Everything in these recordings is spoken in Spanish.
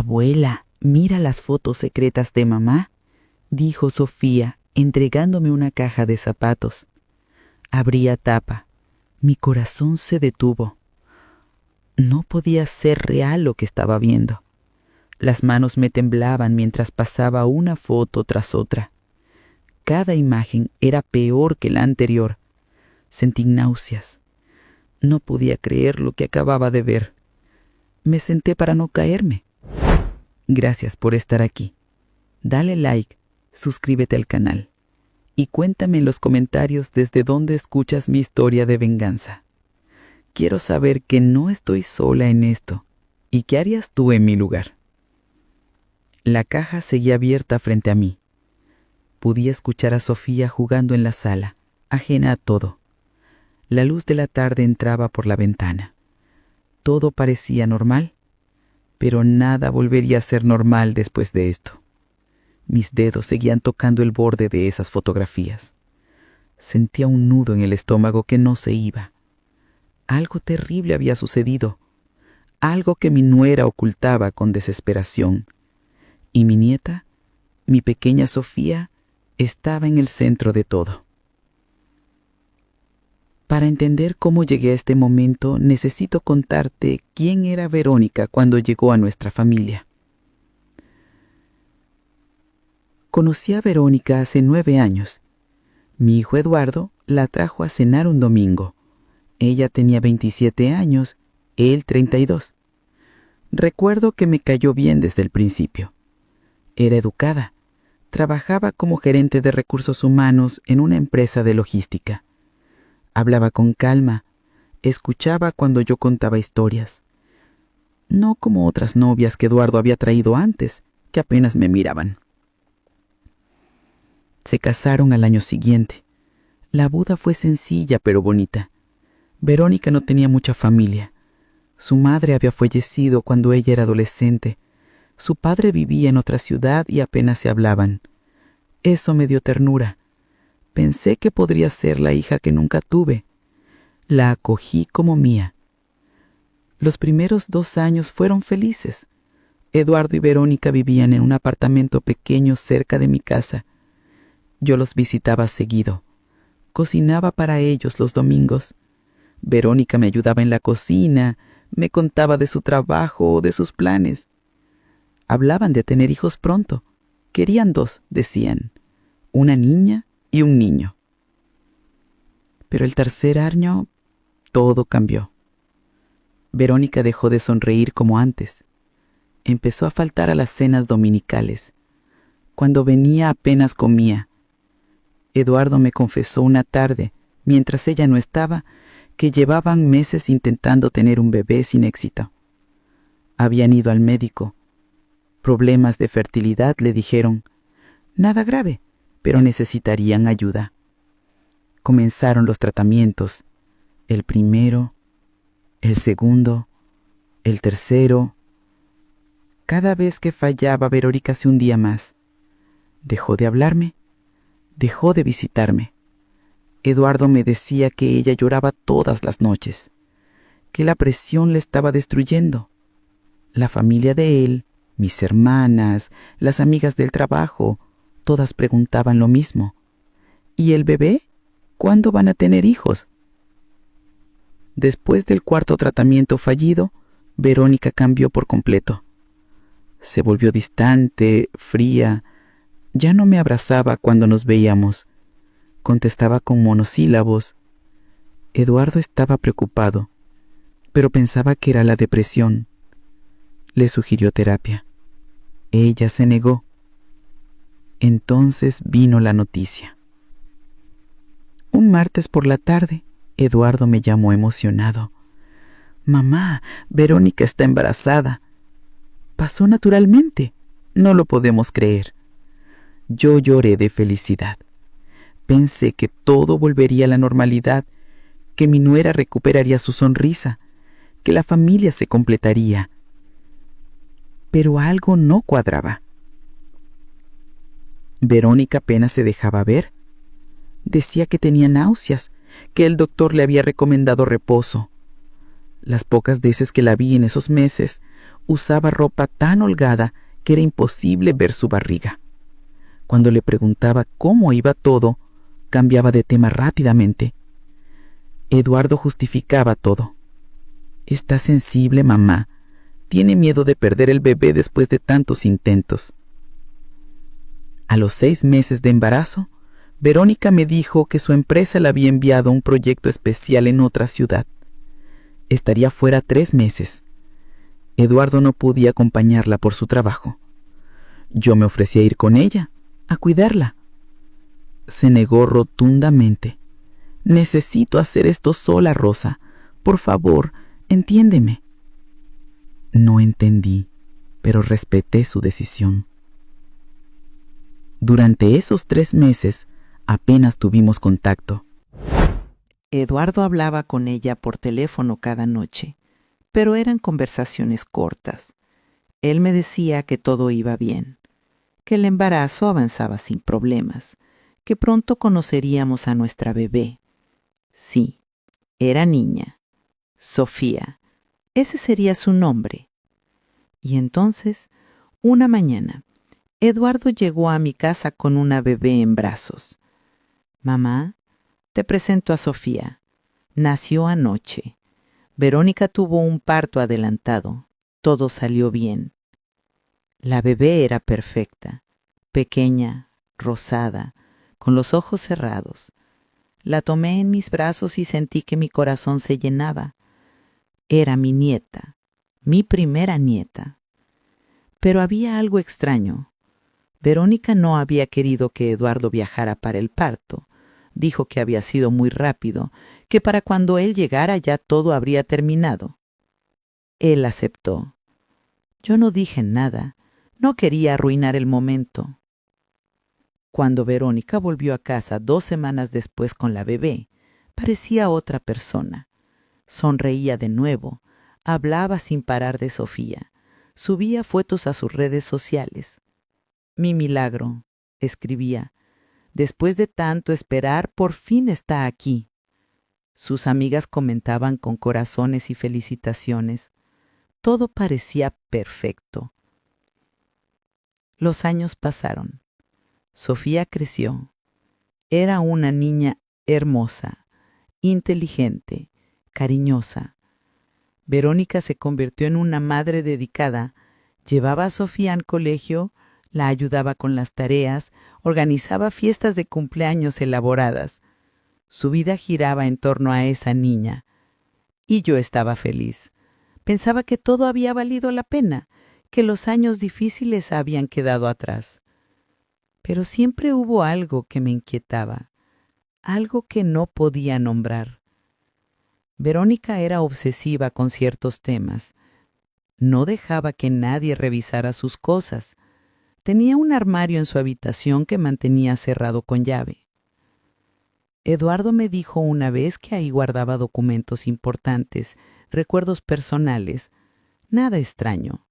Abuela, mira las fotos secretas de mamá, dijo Sofía, entregándome una caja de zapatos. Abría tapa. Mi corazón se detuvo. No podía ser real lo que estaba viendo. Las manos me temblaban mientras pasaba una foto tras otra. Cada imagen era peor que la anterior. Sentí náuseas. No podía creer lo que acababa de ver. Me senté para no caerme. Gracias por estar aquí. Dale like, suscríbete al canal y cuéntame en los comentarios desde dónde escuchas mi historia de venganza. Quiero saber que no estoy sola en esto. ¿Y qué harías tú en mi lugar? La caja seguía abierta frente a mí. Podía escuchar a Sofía jugando en la sala, ajena a todo. La luz de la tarde entraba por la ventana. Todo parecía normal, pero nada volvería a ser normal después de esto. Mis dedos seguían tocando el borde de esas fotografías. Sentía un nudo en el estómago que no se iba. Algo terrible había sucedido, algo que mi nuera ocultaba con desesperación. Y mi nieta, mi pequeña Sofía, estaba en el centro de todo. Para entender cómo llegué a este momento, necesito contarte quién era Verónica cuando llegó a nuestra familia. Conocí a Verónica hace 9 años. Mi hijo Eduardo la trajo a cenar un domingo. Ella tenía 27 años, él 32. Recuerdo que me cayó bien desde el principio. Era educada. Trabajaba como gerente de recursos humanos en una empresa de logística. Hablaba con calma, escuchaba cuando yo contaba historias. No como otras novias que Eduardo había traído antes, que apenas me miraban. Se casaron al año siguiente. La boda fue sencilla pero bonita. Verónica no tenía mucha familia. Su madre había fallecido cuando ella era adolescente. Su padre vivía en otra ciudad y apenas se hablaban. Eso me dio ternura. Pensé que podría ser la hija que nunca tuve. La acogí como mía. Los primeros 2 años fueron felices. Eduardo y Verónica vivían en un apartamento pequeño cerca de mi casa. Yo los visitaba seguido. Cocinaba para ellos los domingos. Verónica me ayudaba en la cocina, me contaba de su trabajo o de sus planes. Hablaban de tener hijos pronto. Querían 2, decían. Una niña y un niño. Pero el tercer año, todo cambió. Verónica dejó de sonreír como antes. Empezó a faltar a las cenas dominicales. Cuando venía apenas comía. Eduardo me confesó una tarde, mientras ella no estaba, que llevaban meses intentando tener un bebé sin éxito. Habían ido al médico. Problemas de fertilidad, le dijeron. Nada grave, pero necesitarían ayuda. Comenzaron los tratamientos. El primero, el segundo, el tercero. Cada vez que fallaba, Verónica se hundía más. Dejó de hablarme, dejó de visitarme. Eduardo me decía que ella lloraba todas las noches, que la presión le estaba destruyendo. La familia de él, mis hermanas, las amigas del trabajo, todas preguntaban lo mismo. ¿Y el bebé? ¿Cuándo van a tener hijos? Después del 4.º tratamiento fallido, Verónica cambió por completo. Se volvió distante, fría. Ya no me abrazaba cuando nos veíamos. Contestaba con monosílabos. Eduardo estaba preocupado, pero pensaba que era la depresión. Le sugirió terapia. Ella se negó. Entonces vino la noticia. Un martes por la tarde, Eduardo me llamó emocionado. «Mamá, Verónica está embarazada». Pasó naturalmente. No lo podemos creer. Yo lloré de felicidad. Pensé que todo volvería a la normalidad, que mi nuera recuperaría su sonrisa, que la familia se completaría. Pero algo no cuadraba. Verónica apenas se dejaba ver. Decía que tenía náuseas, que el doctor le había recomendado reposo. Las pocas veces que la vi en esos meses, usaba ropa tan holgada que era imposible ver su barriga. Cuando le preguntaba cómo iba todo, cambiaba de tema rápidamente. Eduardo justificaba todo. Está sensible, mamá. Tiene miedo de perder el bebé después de tantos intentos. A los 6 meses de embarazo, Verónica me dijo que su empresa le había enviado un proyecto especial en otra ciudad. Estaría fuera 3 meses. Eduardo no podía acompañarla por su trabajo. Yo me ofrecí a ir con ella, a cuidarla. Se negó rotundamente. Necesito hacer esto sola, Rosa. Por favor, entiéndeme. No entendí, pero respeté su decisión. Durante esos 3 meses, apenas tuvimos contacto. Eduardo hablaba con ella por teléfono cada noche, pero eran conversaciones cortas. Él me decía que todo iba bien, que el embarazo avanzaba sin problemas, que pronto conoceríamos a nuestra bebé. Sí, era niña. Sofía. Ese sería su nombre. Y entonces, una mañana, Eduardo llegó a mi casa con una bebé en brazos. Mamá, te presento a Sofía. Nació anoche. Verónica tuvo un parto adelantado. Todo salió bien. La bebé era perfecta, pequeña, rosada, con los ojos cerrados. La tomé en mis brazos y sentí que mi corazón se llenaba. Era mi nieta, mi primera nieta. Pero había algo extraño. Verónica no había querido que Eduardo viajara para el parto. Dijo que había sido muy rápido, que para cuando él llegara ya todo habría terminado. Él aceptó. Yo no dije nada. No quería arruinar el momento. Cuando Verónica volvió a casa 2 semanas después con la bebé, parecía otra persona. Sonreía de nuevo, hablaba sin parar de Sofía, subía fotos a sus redes sociales. Mi milagro, escribía, después de tanto esperar, por fin está aquí. Sus amigas comentaban con corazones y felicitaciones. Todo parecía perfecto. Los años pasaron. Sofía creció. Era una niña hermosa, inteligente, cariñosa. Verónica se convirtió en una madre dedicada. Llevaba a Sofía al colegio, la ayudaba con las tareas, organizaba fiestas de cumpleaños elaboradas. Su vida giraba en torno a esa niña. Y yo estaba feliz. Pensaba que todo había valido la pena, que los años difíciles habían quedado atrás. Pero siempre hubo algo que me inquietaba, algo que no podía nombrar. Verónica era obsesiva con ciertos temas. No dejaba que nadie revisara sus cosas. Tenía un armario en su habitación que mantenía cerrado con llave. Eduardo me dijo una vez que ahí guardaba documentos importantes, recuerdos personales, nada extraño.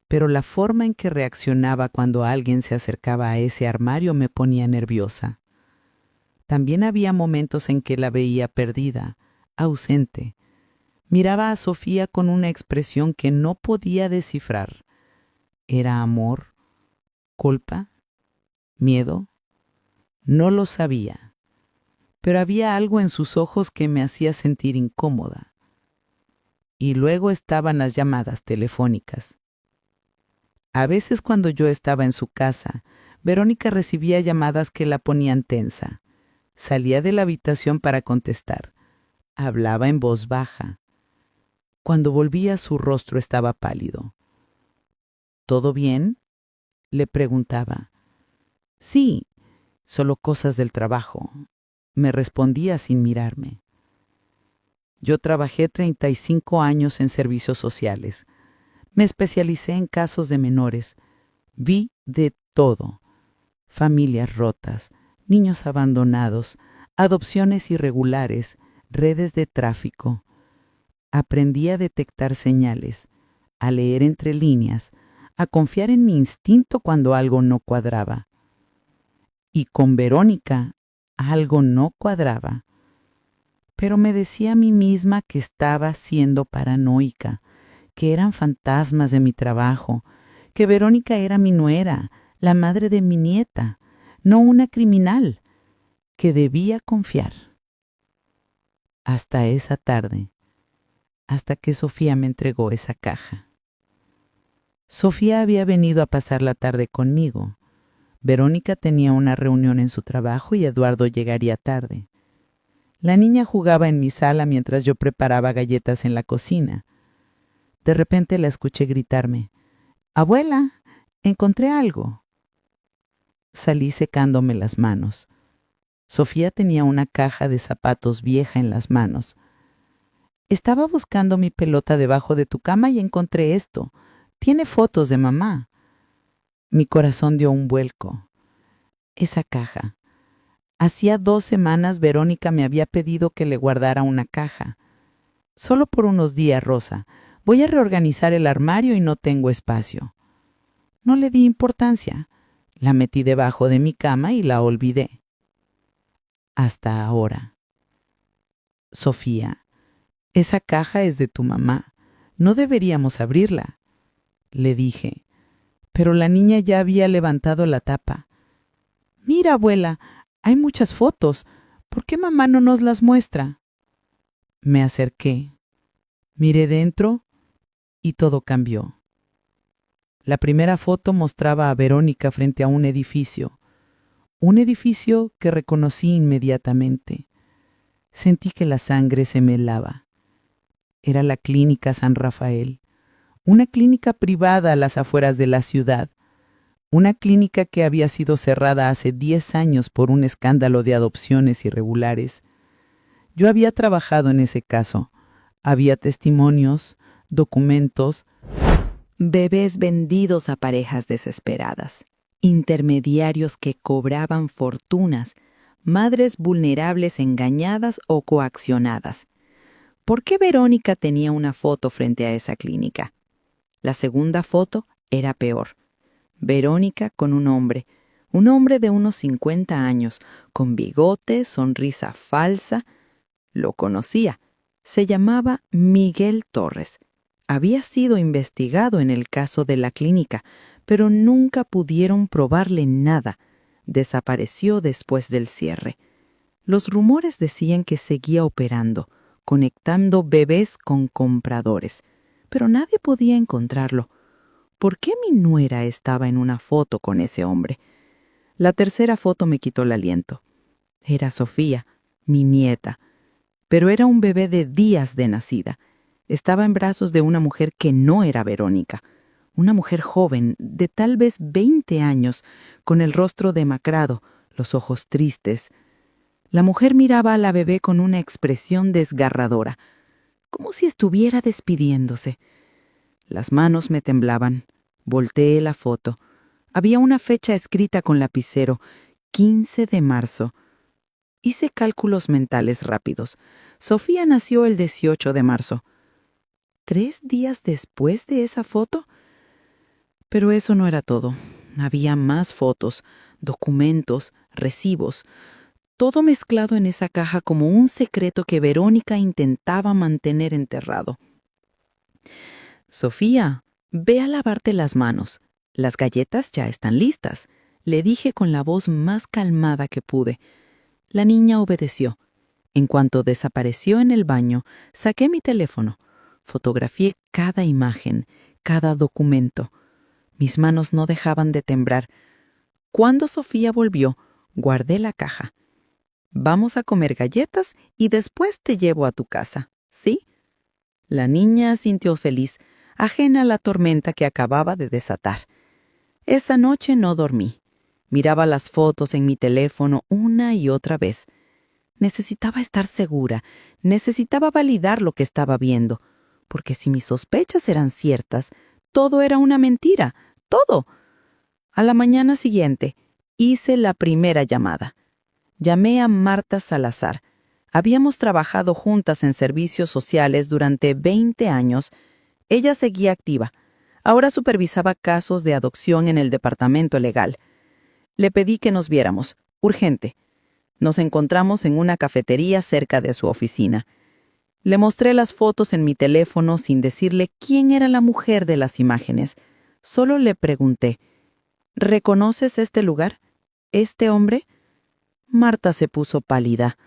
Pero la forma en que reaccionaba cuando alguien se acercaba a ese armario me ponía nerviosa. También había momentos en que la veía perdida, ausente. Miraba a Sofía con una expresión que no podía descifrar. ¿Era amor? ¿Culpa? ¿Miedo? No lo sabía. Pero había algo en sus ojos que me hacía sentir incómoda. Y luego estaban las llamadas telefónicas. A veces cuando yo estaba en su casa, Verónica recibía llamadas que la ponían tensa. Salía de la habitación para contestar. Hablaba en voz baja. Cuando volvía, su rostro estaba pálido. ¿Todo bien?, le preguntaba. Sí, solo cosas del trabajo, me respondía sin mirarme. Yo trabajé 35 años en servicios sociales. Me especialicé en casos de menores. Vi de todo. Familias rotas, niños abandonados, adopciones irregulares, redes de tráfico. Aprendí a detectar señales, a leer entre líneas, a confiar en mi instinto cuando algo no cuadraba. Y con Verónica algo no cuadraba. Pero me decía a mí misma que estaba siendo paranoica, que eran fantasmas de mi trabajo, que Verónica era mi nuera, la madre de mi nieta, no una criminal, que debía confiar. Hasta esa tarde, hasta que Sofía me entregó esa caja. Sofía había venido a pasar la tarde conmigo. Verónica tenía una reunión en su trabajo y Eduardo llegaría tarde. La niña jugaba en mi sala mientras yo preparaba galletas en la cocina. De repente la escuché gritarme: «Abuela, encontré algo». Salí secándome las manos. Sofía tenía una caja de zapatos vieja en las manos. «Estaba buscando mi pelota debajo de tu cama y encontré esto. Tiene fotos de mamá». Mi corazón dio un vuelco. Esa caja. Hacía 2 semanas Verónica me había pedido que le guardara una caja. «Solo por unos días, Rosa. Voy a reorganizar el armario y no tengo espacio». No le di importancia. La metí debajo de mi cama y la olvidé. Hasta ahora. «Sofía, esa caja es de tu mamá. No deberíamos abrirla», le dije. Pero la niña ya había levantado la tapa. «Mira, abuela, hay muchas fotos. ¿Por qué mamá no nos las muestra?». Me acerqué. Miré dentro y todo cambió. La primera foto mostraba a Verónica frente a un edificio que reconocí inmediatamente. Sentí que la sangre se me helaba. Era la Clínica San Rafael, una clínica privada a las afueras de la ciudad, una clínica que había sido cerrada hace 10 años por un escándalo de adopciones irregulares. Yo había trabajado en ese caso. Había testimonios, documentos, bebés vendidos a parejas desesperadas, intermediarios que cobraban fortunas, madres vulnerables engañadas o coaccionadas. ¿Por qué Verónica tenía una foto frente a esa clínica? La segunda foto era peor. Verónica con un hombre de unos 50 años, con bigote, sonrisa falsa. Lo conocía. Se llamaba Miguel Torres. Había sido investigado en el caso de la clínica, pero nunca pudieron probarle nada. Desapareció después del cierre. Los rumores decían que seguía operando, conectando bebés con compradores, pero nadie podía encontrarlo. ¿Por qué mi nuera estaba en una foto con ese hombre? La tercera foto me quitó el aliento. Era Sofía, mi nieta, pero era un bebé de días de nacida. Estaba en brazos de una mujer que no era Verónica, una mujer joven, de tal vez 20 años, con el rostro demacrado, los ojos tristes. La mujer miraba a la bebé con una expresión desgarradora, como si estuviera despidiéndose. Las manos me temblaban. Volteé la foto. Había una fecha escrita con lapicero, 15 de marzo. Hice cálculos mentales rápidos. Sofía nació el 18 de marzo. 3 días después de esa foto. Pero eso no era todo. Había más fotos, documentos, recibos, todo mezclado en esa caja como un secreto que Verónica intentaba mantener enterrado. «Sofía, ve a lavarte las manos. Las galletas ya están listas», le dije con la voz más calmada que pude. La niña obedeció. En cuanto desapareció en el baño, saqué mi teléfono. Fotografié cada imagen, cada documento. Mis manos no dejaban de temblar. Cuando Sofía volvió, guardé la caja. «Vamos a comer galletas y después te llevo a tu casa, ¿sí?». La niña sintió feliz, ajena a la tormenta que acababa de desatar. Esa noche no dormí. Miraba las fotos en mi teléfono una y otra vez. Necesitaba estar segura, necesitaba validar lo que estaba viendo, porque si mis sospechas eran ciertas, todo era una mentira, todo. A la mañana siguiente, hice la primera llamada. Llamé a Marta Salazar. Habíamos trabajado juntas en servicios sociales durante 20 años. Ella seguía activa. Ahora supervisaba casos de adopción en el departamento legal. Le pedí que nos viéramos, urgente. Nos encontramos en una cafetería cerca de su oficina. Le mostré las fotos en mi teléfono sin decirle quién era la mujer de las imágenes. Solo le pregunté, ¿reconoces este lugar? ¿Este hombre? Marta se puso pálida.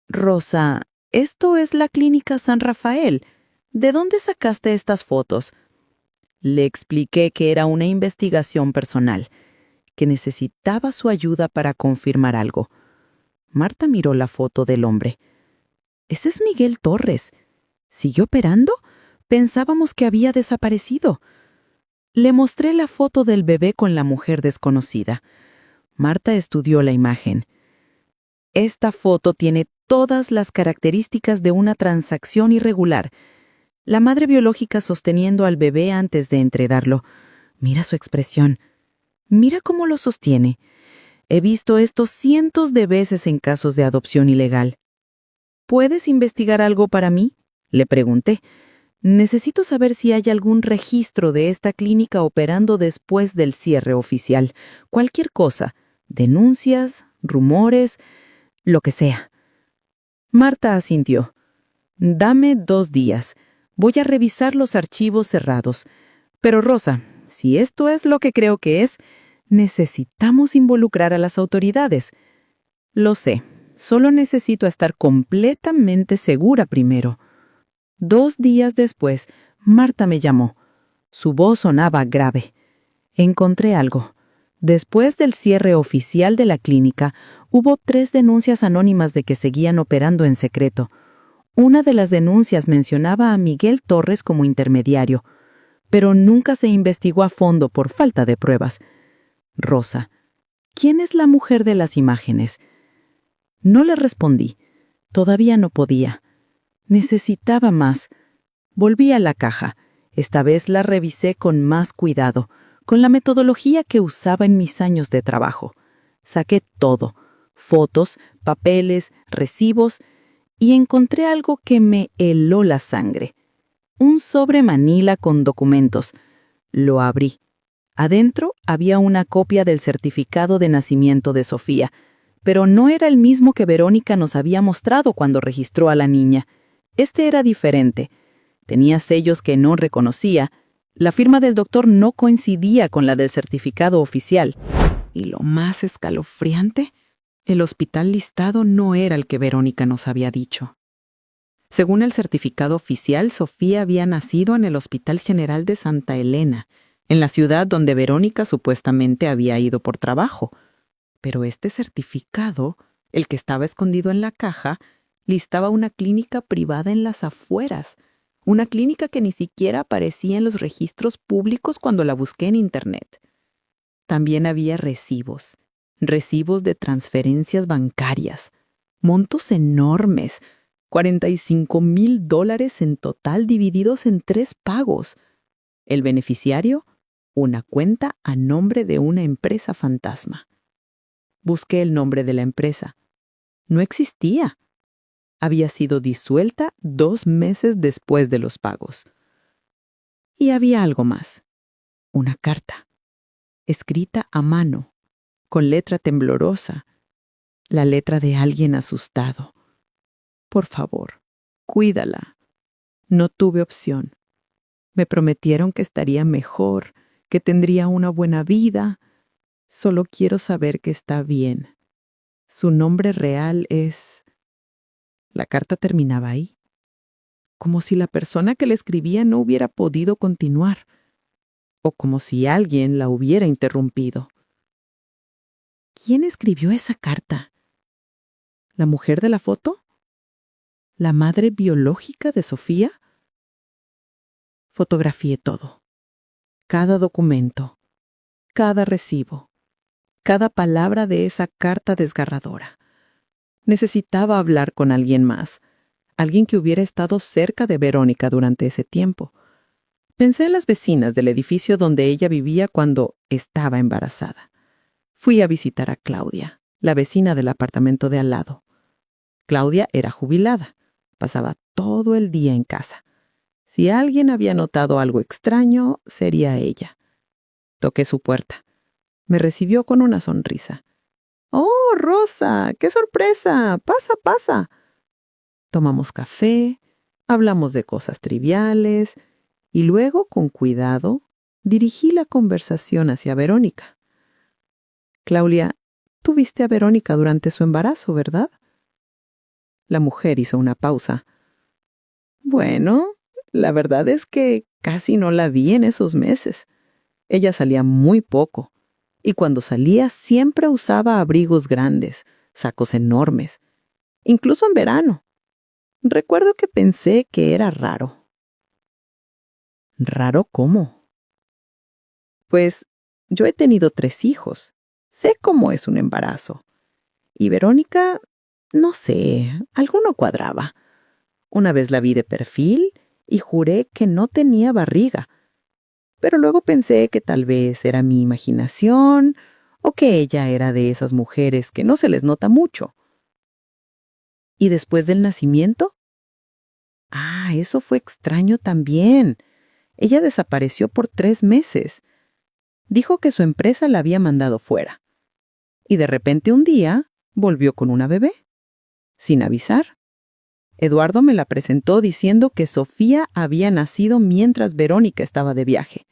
Rosa, esto es la Clínica San Rafael. ¿De dónde sacaste estas fotos? Le expliqué que era una investigación personal, que necesitaba su ayuda para confirmar algo. Marta miró la foto del hombre. Ese es Miguel Torres. ¿Sigue operando? Pensábamos que había desaparecido. Le mostré la foto del bebé con la mujer desconocida. Marta estudió la imagen. Esta foto tiene todas las características de una transacción irregular. La madre biológica sosteniendo al bebé antes de entregarlo. Mira su expresión. Mira cómo lo sostiene. He visto esto cientos de veces en casos de adopción ilegal. ¿Puedes investigar algo para mí?, le pregunté. Necesito saber si hay algún registro de esta clínica operando después del cierre oficial. Cualquier cosa. Denuncias, rumores, lo que sea. Marta asintió. Dame 2 días. Voy a revisar los archivos cerrados. Pero Rosa, si esto es lo que creo que es, necesitamos involucrar a las autoridades. Lo sé. Solo necesito estar completamente segura primero. 2 días después, Marta me llamó. Su voz sonaba grave. Encontré algo. Después del cierre oficial de la clínica, hubo 3 denuncias anónimas de que seguían operando en secreto. Una de las denuncias mencionaba a Miguel Torres como intermediario, pero nunca se investigó a fondo por falta de pruebas. Rosa, ¿quién es la mujer de las imágenes? No le respondí. Todavía no podía. Necesitaba más. Volví a la caja. Esta vez la revisé con más cuidado, con la metodología que usaba en mis años de trabajo. Saqué todo: fotos, papeles, recibos, y encontré algo que me heló la sangre. Un sobre manila con documentos. Lo abrí. Adentro había una copia del certificado de nacimiento de Sofía, pero no era el mismo que Verónica nos había mostrado cuando registró a la niña. Este era diferente. Tenía sellos que no reconocía. La firma del doctor no coincidía con la del certificado oficial. Y lo más escalofriante, el hospital listado no era el que Verónica nos había dicho. Según el certificado oficial, Sofía había nacido en el Hospital General de Santa Elena, en la ciudad donde Verónica supuestamente había ido por trabajo. Pero este certificado, el que estaba escondido en la caja, listaba una clínica privada en las afueras, una clínica que ni siquiera aparecía en los registros públicos cuando la busqué en Internet. También había recibos de transferencias bancarias, montos enormes, $45,000 en total divididos en 3 pagos. El beneficiario, una cuenta a nombre de una empresa fantasma. Busqué el nombre de la empresa. No existía. Había sido disuelta 2 meses después de los pagos. Y había algo más. Una carta, escrita a mano, con letra temblorosa, la letra de alguien asustado. Por favor, cuídala. No tuve opción. Me prometieron que estaría mejor, que tendría una buena vida. Solo quiero saber que está bien. Su nombre real es... La carta terminaba ahí, como si la persona que la escribía no hubiera podido continuar, o como si alguien la hubiera interrumpido. ¿Quién escribió esa carta? ¿La mujer de la foto? ¿La madre biológica de Sofía? Fotografié todo. Cada documento, cada recibo, cada palabra de esa carta desgarradora. Necesitaba hablar con alguien más, alguien que hubiera estado cerca de Verónica durante ese tiempo. Pensé en las vecinas del edificio donde ella vivía cuando estaba embarazada. Fui a visitar a Claudia, la vecina del apartamento de al lado. Claudia era jubilada, pasaba todo el día en casa. Si alguien había notado algo extraño, sería ella. Toqué su puerta. Me recibió con una sonrisa. «¡Oh, Rosa! ¡Qué sorpresa! ¡Pasa, pasa!». Tomamos café, Hablamos de cosas triviales y luego, con cuidado, dirigí la conversación hacia Verónica. Claudia, tú viste a Verónica durante su embarazo, ¿verdad? La mujer hizo una pausa. Bueno, la verdad es que casi no la vi en esos meses. Ella salía muy poco, y cuando salía siempre usaba abrigos grandes, sacos enormes, incluso en verano. Recuerdo que pensé que era raro. ¿Raro cómo? Pues yo he tenido 3 hijos. Sé cómo es un embarazo. Y Verónica, no sé, algo no cuadraba. Una vez la vi de perfil y juré que no tenía barriga. Pero luego pensé que tal vez era mi imaginación o que ella era de esas mujeres que no se les nota mucho. ¿Y después del nacimiento? Ah, eso fue extraño también. Ella desapareció por 3 meses. Dijo que su empresa la había mandado fuera. Y de repente un día volvió con una bebé, sin avisar. Eduardo me la presentó diciendo que Sofía había nacido mientras Verónica estaba de viaje.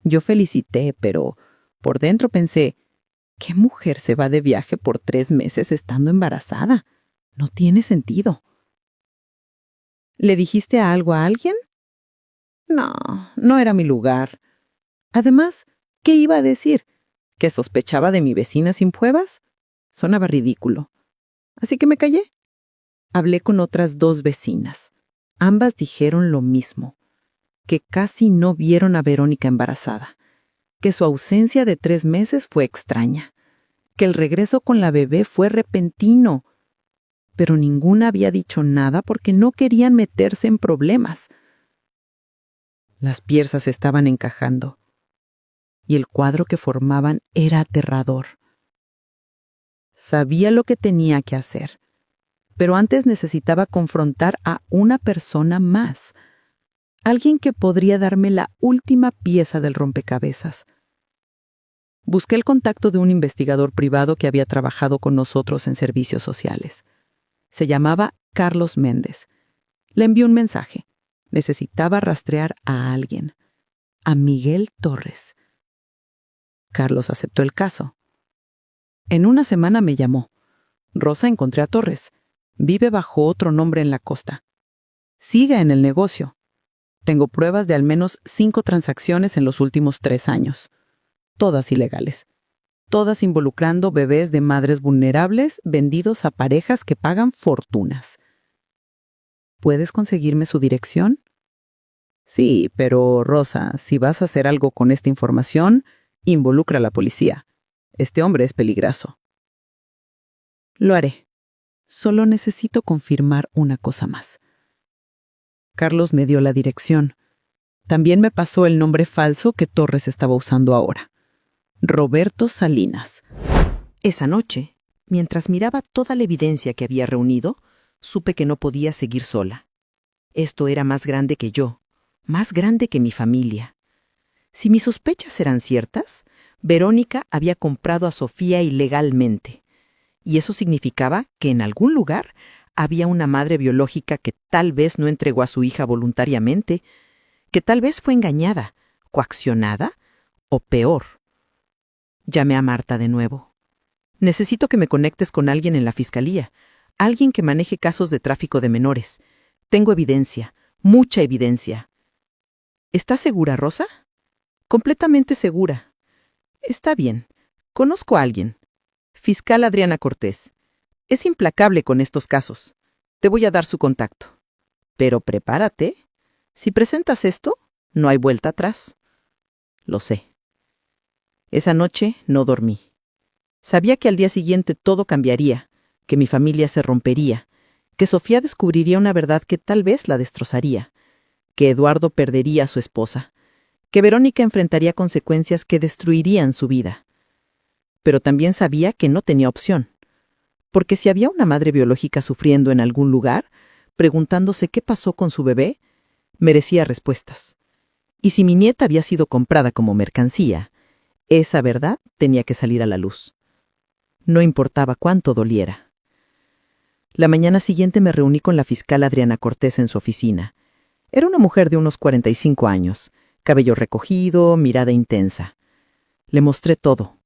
Yo felicité, pero por dentro pensé, ¿qué mujer se va de viaje por 3 meses estando embarazada? No tiene sentido. ¿Le dijiste algo a alguien? No, no era mi lugar. Además, ¿qué iba a decir? ¿Que sospechaba de mi vecina sin pruebas? Sonaba ridículo. Así que me callé. Hablé con otras 2 vecinas. Ambas dijeron lo mismo, que casi no vieron a Verónica embarazada, que su ausencia de 3 meses fue extraña, que el regreso con la bebé fue repentino, pero ninguna había dicho nada porque no querían meterse en problemas. Las piezas estaban encajando, y el cuadro que formaban era aterrador. Sabía lo que tenía que hacer, pero antes necesitaba confrontar a una persona más, alguien que podría darme la última pieza del rompecabezas. Busqué el contacto de un investigador privado que había trabajado con nosotros en servicios sociales. Se llamaba Carlos Méndez. Le envié un mensaje. Necesitaba rastrear a alguien, a Miguel Torres. Carlos aceptó el caso. En una semana me llamó. Rosa, encontré a Torres. Vive bajo otro nombre en la costa. Siga en el negocio. Tengo pruebas de al menos 5 transacciones en los últimos 3 años. Todas ilegales. Todas involucrando bebés de madres vulnerables vendidos a parejas que pagan fortunas. ¿Puedes conseguirme su dirección? Sí, pero Rosa, si vas a hacer algo con esta información, involucra a la policía. Este hombre es peligroso. Lo haré. Solo necesito confirmar una cosa más. Carlos me dio la dirección. También me pasó el nombre falso que Torres estaba usando ahora. Roberto Salinas. Esa noche, mientras miraba toda la evidencia que había reunido, supe que no podía seguir sola. Esto era más grande que yo, más grande que mi familia. Si mis sospechas eran ciertas, Verónica había comprado a Sofía ilegalmente, y eso significaba que en algún lugar había una madre biológica que tal vez no entregó a su hija voluntariamente, que tal vez fue engañada, coaccionada o peor. Llamé a Marta de nuevo. Necesito que me conectes con alguien en la fiscalía, alguien que maneje casos de tráfico de menores. Tengo evidencia, mucha evidencia. ¿Estás segura, Rosa? Completamente segura. Está bien. Conozco a alguien. Fiscal Adriana Cortés. Es implacable con estos casos. Te voy a dar su contacto. Pero prepárate. Si presentas esto, no hay vuelta atrás. Lo sé. Esa noche no dormí. Sabía que al día siguiente todo cambiaría, que mi familia se rompería, que Sofía descubriría una verdad que tal vez la destrozaría, que Eduardo perdería a su esposa, que Verónica enfrentaría consecuencias que destruirían su vida. Pero también sabía que no tenía opción, porque si había una madre biológica sufriendo en algún lugar, preguntándose qué pasó con su bebé, merecía respuestas. Y si mi nieta había sido comprada como mercancía, esa verdad tenía que salir a la luz. No importaba cuánto doliera. La mañana siguiente me reuní con la fiscal Adriana Cortés en su oficina. Era una mujer de unos 45 años, cabello recogido, mirada intensa. Le mostré todo.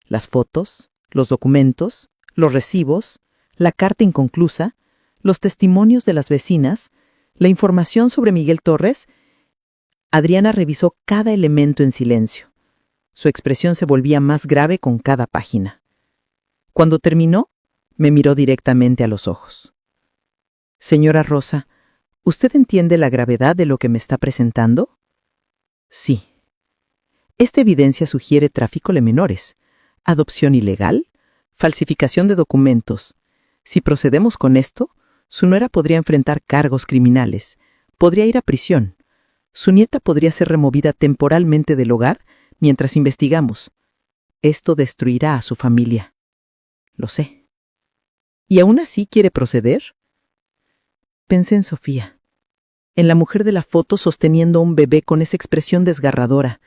Las fotos, los documentos, los recibos, la carta inconclusa, los testimonios de las vecinas, la información sobre Miguel Torres. Adriana revisó cada elemento en silencio. Su expresión se volvía más grave con cada página. Cuando terminó, me miró directamente a los ojos. Señora Rosa, ¿usted entiende la gravedad de lo que me está presentando? Sí. Esta evidencia sugiere tráfico de menores, adopción ilegal, falsificación de documentos. Si procedemos con esto, su nuera podría enfrentar cargos criminales, podría ir a prisión. Su nieta podría ser removida temporalmente del hogar mientras investigamos. Esto destruirá a su familia. Lo sé. ¿Y aún así quiere proceder? Pensé en Sofía, en la mujer de la foto sosteniendo a un bebé con esa expresión desgarradora,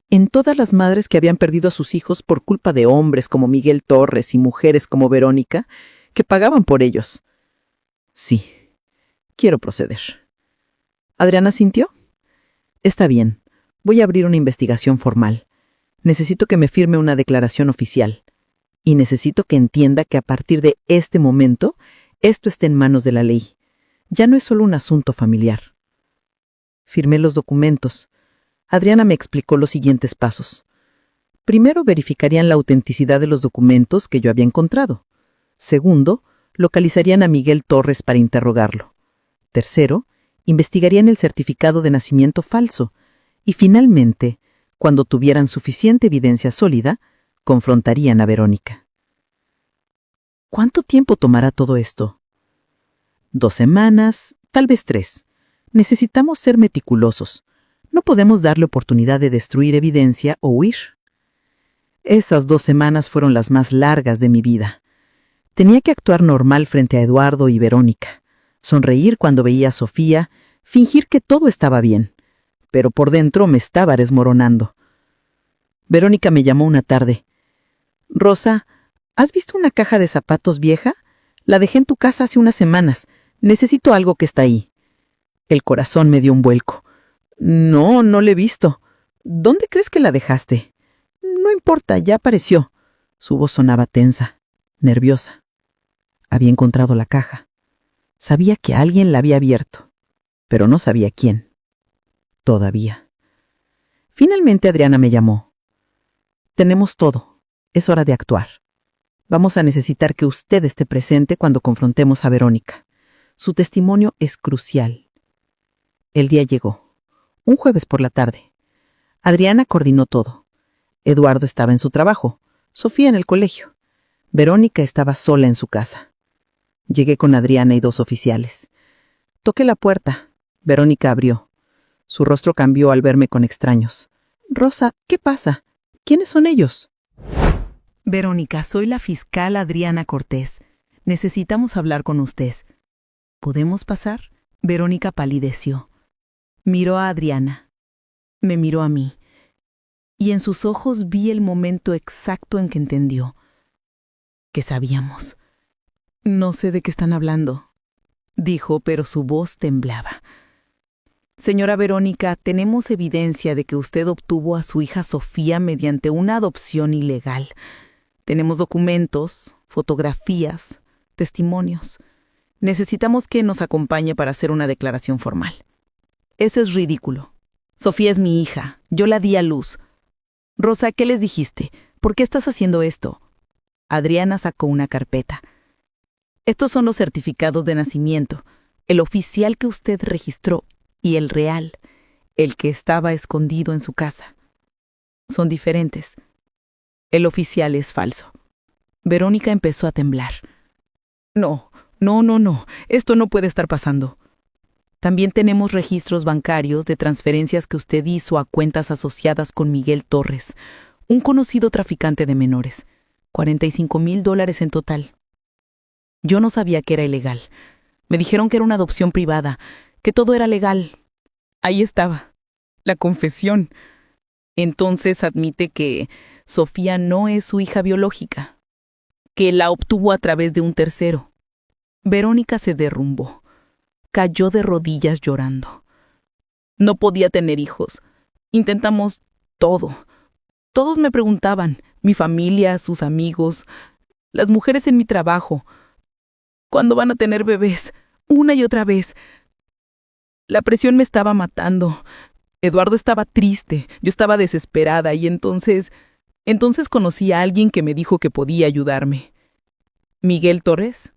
en todas las madres que habían perdido a sus hijos por culpa de hombres como Miguel Torres y mujeres como Verónica, que pagaban por ellos. Sí, quiero proceder. ¿Adriana sintió? Está bien, voy a abrir una investigación formal. Necesito que me firme una declaración oficial. Y necesito que entienda que a partir de este momento, esto está en manos de la ley. Ya no es solo un asunto familiar. Firmé los documentos. Adriana me explicó los siguientes pasos. Primero, verificarían la autenticidad de los documentos que yo había encontrado. Segundo, localizarían a Miguel Torres para interrogarlo. Tercero, investigarían el certificado de nacimiento falso. Y finalmente, cuando tuvieran suficiente evidencia sólida, confrontarían a Verónica. ¿Cuánto tiempo tomará todo esto? 2 semanas, tal vez 3. Necesitamos ser meticulosos. No podemos darle oportunidad de destruir evidencia o huir. Esas 2 semanas fueron las más largas de mi vida. Tenía que actuar normal frente a Eduardo y Verónica, sonreír cuando veía a Sofía, fingir que todo estaba bien, pero por dentro me estaba desmoronando. Verónica me llamó una tarde. Rosa, ¿has visto una caja de zapatos vieja? La dejé en tu casa hace unas semanas. Necesito algo que está ahí. El corazón me dio un vuelco. No, no la he visto. ¿Dónde crees que la dejaste? No importa, ya apareció. Su voz sonaba tensa, nerviosa. Había encontrado la caja. Sabía que alguien la había abierto, pero no sabía quién. Todavía. Finalmente Adriana me llamó. Tenemos todo. Es hora de actuar. Vamos a necesitar que usted esté presente cuando confrontemos a Verónica. Su testimonio es crucial. El día llegó. Un jueves por la tarde. Adriana coordinó todo. Eduardo estaba en su trabajo, Sofía en el colegio. Verónica estaba sola en su casa. Llegué con Adriana y 2 oficiales. Toqué la puerta. Verónica abrió. Su rostro cambió al verme con extraños. Rosa, ¿qué pasa? ¿Quiénes son ellos? Verónica, soy la fiscal Adriana Cortés. Necesitamos hablar con usted. ¿Podemos pasar? Verónica palideció. Miró a Adriana. Me miró a mí. Y en sus ojos vi el momento exacto en que entendió. Que sabíamos. No sé de qué están hablando, dijo, pero su voz temblaba. Señora Verónica, tenemos evidencia de que usted obtuvo a su hija Sofía mediante una adopción ilegal. Tenemos documentos, fotografías, testimonios. Necesitamos que nos acompañe para hacer una declaración formal. Eso es ridículo. Sofía es mi hija. Yo la di a luz. Rosa, ¿qué les dijiste? ¿Por qué estás haciendo esto? Adriana sacó una carpeta. Estos son los certificados de nacimiento, el oficial que usted registró y el real, el que estaba escondido en su casa. Son diferentes. El oficial es falso. Verónica empezó a temblar. No, esto no puede estar pasando. También tenemos registros bancarios de transferencias que usted hizo a cuentas asociadas con Miguel Torres, un conocido traficante de menores. $45,000 en total. Yo no sabía que era ilegal. Me dijeron que era una adopción privada, que todo era legal. Ahí estaba, la confesión. Entonces admite que Sofía no es su hija biológica, que la obtuvo a través de un tercero. Verónica se derrumbó. Cayó de rodillas llorando. No podía tener hijos. Intentamos todo. Todos me preguntaban, mi familia, sus amigos, las mujeres en mi trabajo, ¿cuándo van a tener bebés? Una y otra vez. La presión me estaba matando. Eduardo estaba triste, yo estaba desesperada y entonces conocí a alguien que me dijo que podía ayudarme. ¿Miguel Torres?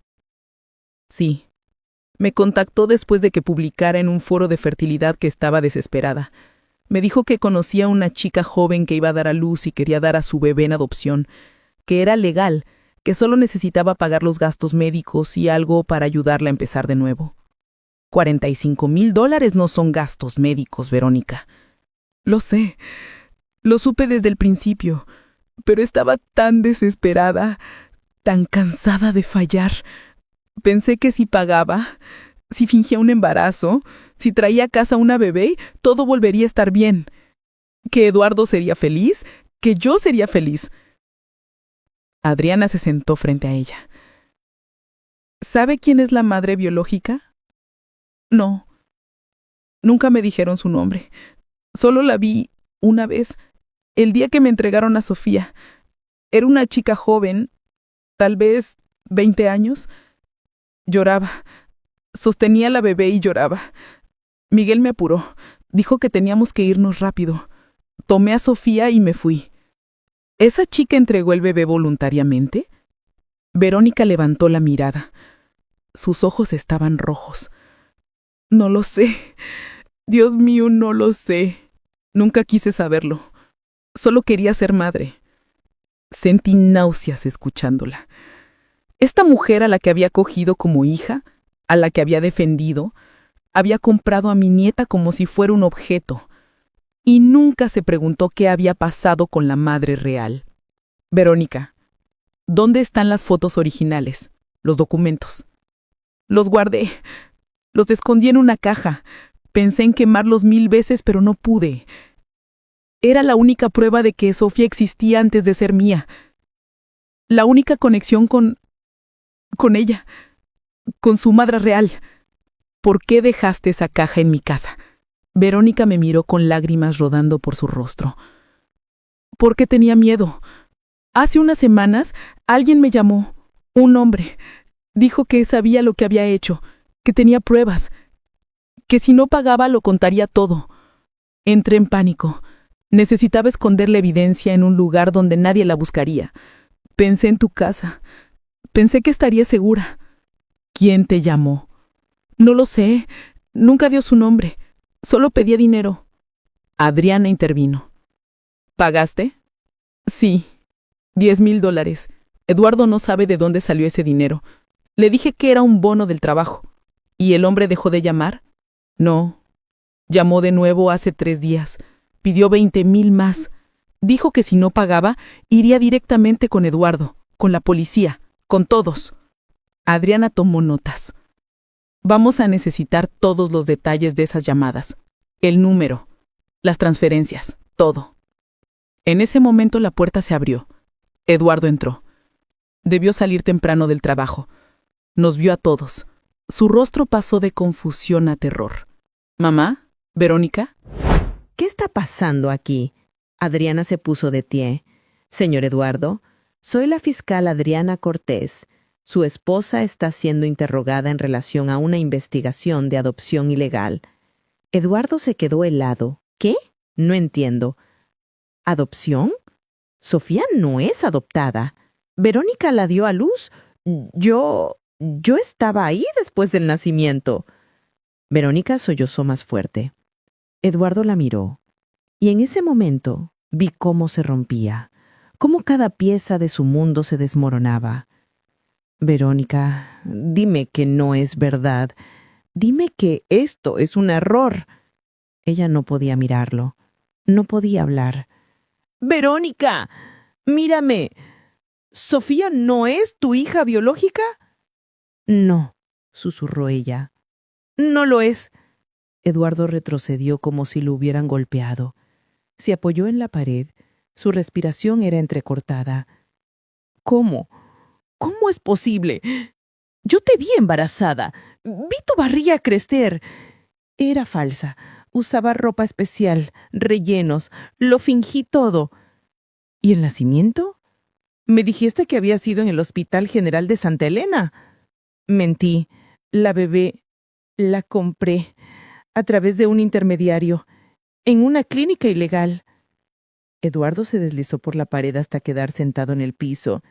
Sí. Me contactó después de que publicara en un foro de fertilidad que estaba desesperada. Me dijo que conocía a una chica joven que iba a dar a luz y quería dar a su bebé en adopción, que era legal, que solo necesitaba pagar los gastos médicos y algo para ayudarla a empezar de nuevo. $45,000 no son gastos médicos, Verónica. Lo sé, lo supe desde el principio, pero estaba tan desesperada, tan cansada de fallar. Pensé que si pagaba, si fingía un embarazo, si traía a casa una bebé, todo volvería a estar bien. Que Eduardo sería feliz, que yo sería feliz. Adriana se sentó frente a ella. ¿Sabe quién es la madre biológica? No. Nunca me dijeron su nombre. Solo la vi una vez, el día que me entregaron a Sofía. Era una chica joven, tal vez 20 años. Lloraba. Sostenía a la bebé y lloraba. Miguel me apuró. Dijo que teníamos que irnos rápido. Tomé a Sofía y me fui. ¿Esa chica entregó el bebé voluntariamente? Verónica levantó la mirada. Sus ojos estaban rojos. No lo sé. Dios mío, no lo sé. Nunca quise saberlo. Solo quería ser madre. Sentí náuseas escuchándola. Esta mujer a la que había cogido como hija, a la que había defendido, había comprado a mi nieta como si fuera un objeto, y nunca se preguntó qué había pasado con la madre real. Verónica, ¿dónde están las fotos originales, los documentos? Los guardé, los escondí en una caja. Pensé en quemarlos 1000 veces, pero no pude. Era la única prueba de que Sofía existía antes de ser mía. La única conexión con ella, con su madre real. ¿Por qué dejaste esa caja en mi casa? Verónica me miró con lágrimas rodando por su rostro. Porque tenía miedo. Hace unas semanas alguien me llamó, un hombre. Dijo que sabía lo que había hecho, que tenía pruebas, que si no pagaba lo contaría todo. Entré en pánico. Necesitaba esconder la evidencia en un lugar donde nadie la buscaría. Pensé en tu casa. Pensé que estaría segura. ¿Quién te llamó? No lo sé. Nunca dio su nombre. Solo pedía dinero. Adriana intervino. ¿Pagaste? Sí. $10,000. Eduardo no sabe de dónde salió ese dinero. Le dije que era un bono del trabajo. ¿Y el hombre dejó de llamar? No. Llamó de nuevo hace 3 días. Pidió 20,000 más. Dijo que si no pagaba, iría directamente con Eduardo, con la policía, con todos. Adriana tomó notas. Vamos a necesitar todos los detalles de esas llamadas. El número, las transferencias, todo. En ese momento la puerta se abrió. Eduardo entró. Debió salir temprano del trabajo. Nos vio a todos. Su rostro pasó de confusión a terror. ¿Mamá? ¿Verónica? ¿Qué está pasando aquí? Adriana se puso de pie. Señor Eduardo, soy la fiscal Adriana Cortés. Su esposa está siendo interrogada en relación a una investigación de adopción ilegal. Eduardo se quedó helado. ¿Qué? No entiendo. ¿Adopción? Sofía no es adoptada. Verónica la dio a luz. Yo estaba ahí después del nacimiento. Verónica sollozó más fuerte. Eduardo la miró, y en ese momento vi cómo se rompía, cómo cada pieza de su mundo se desmoronaba. Verónica, dime que no es verdad. Dime que esto es un error. Ella no podía mirarlo, no podía hablar. ¡Verónica! ¡Mírame! ¿Sofía no es tu hija biológica? No, susurró ella. No lo es. Eduardo retrocedió como si lo hubieran golpeado. Se apoyó en la pared. Su respiración era entrecortada. ¿Cómo? ¿Cómo es posible? Yo te vi embarazada. Vi tu barriga crecer. Era falsa. Usaba ropa especial, rellenos. Lo fingí todo. ¿Y el nacimiento? Me dijiste que había sido en el Hospital General de Santa Elena. Mentí. La bebé la compré a través de un intermediario, en una clínica ilegal. Eduardo se deslizó por la pared hasta quedar sentado en el piso.